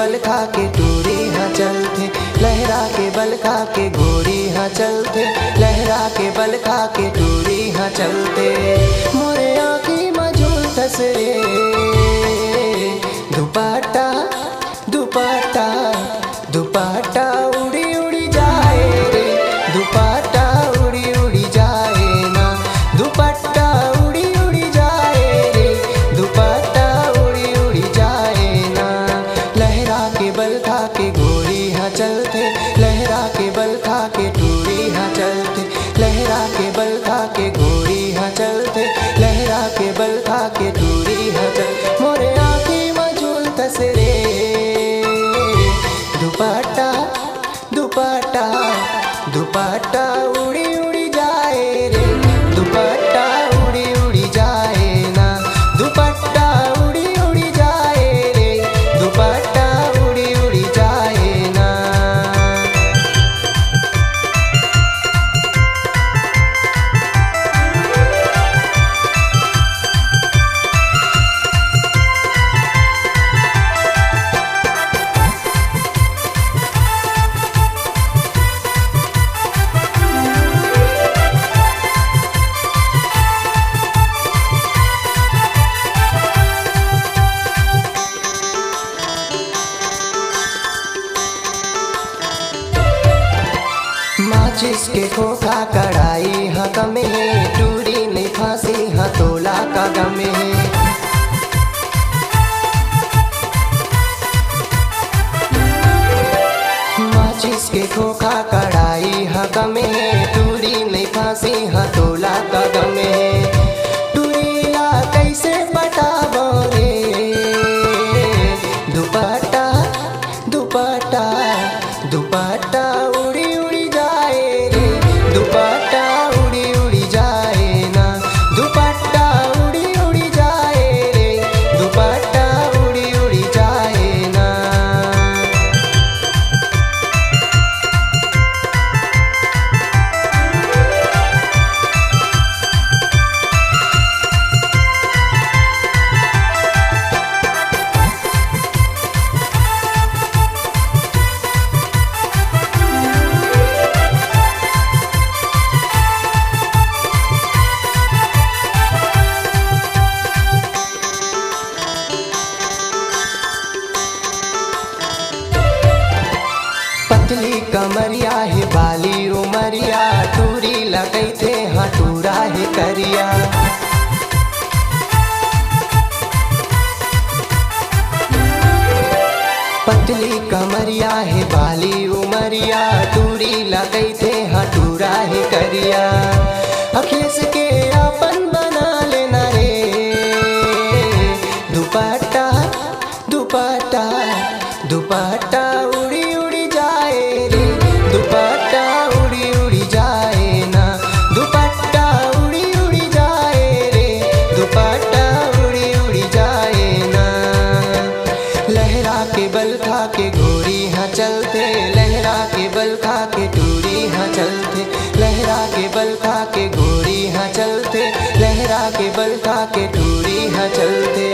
बल खा के टूरी हाँ चलते, लहरा के बल खा के घोड़ी हाँ चलते, लहरा के बल खा के टूरी हाँ चलते। मोरे आँखी मझुल तसरे दुपट्टा दुपट्टा दुपट्टा उड़ी उड़ी जाए रे, दुपट्टा उड़ी उड़ी जाए ना, दुपट्टा उड़ी उड़ी जाए रे, दुपट्टा उड़ी उड़ी जाए ना। लहरा के बल खा के घोड़ी हाँ चलते, लहरा के बल खा के टूरी हाँ चलते, लहरा के बल खा के घोड़ी हाँ चलते, लहरा के बल खा के टूरी हाँ चलते। मोरे आँखी मझुल तसरे दुपट्टा दुपट्टा दुपट्टा उड़ी उड़ी जाए रे, दुपट्टा उड़ी उड़ी जाए ना, दुपट्टा उड़ी उड़ी जाए रे, दुपट्टा उड़ी उड़ी जाए ना। माचिस के खोखा कढ़ाई हाँ कमे, टूरी नहीं फांसी हाँ तोला का गमे। माचिस के खोखा कढ़ाई हाँ कमे, टूरी नहीं फांसी हाँ तोला का गमे। टूरीला कैसे पटाबो रे, दुपट्टा दुपट्टा दुपट्टा उड़ी उड़ी जाए रे, दुपट्टा उड़ी उड़ी जाए ना, दुपट्टा उड़ी उड़ी जाए रे, दुपट्टा उड़ी उड़ी जाए ना। पतली कमरिया है बाली उमरिया, टूरी लगैते हाँ टूरा है करिया। पतली कमरिया है बाली उमरिया, टूरी लगैते हाँ टूरा है करिया। अखिलेश के अपन बना लेना रे, दुपट्टा दुपट्टा दुपट्टा उड़ी उड़ी जाए रे, दुपट्टा उड़ी उड़ी जाए ना, दुपट्टा उड़ी उड़ी जाए रे, दुपट्टा उड़ी उड़ी जाए ना। लहरा के बल खा के घोड़ी हाँ चलते, लहरा के बल खा के टूरी हाँ चलते, लहरा के बल खा के घोड़ी हाँ चलते, लहरा के बल खा के टूरी हाँ चलते।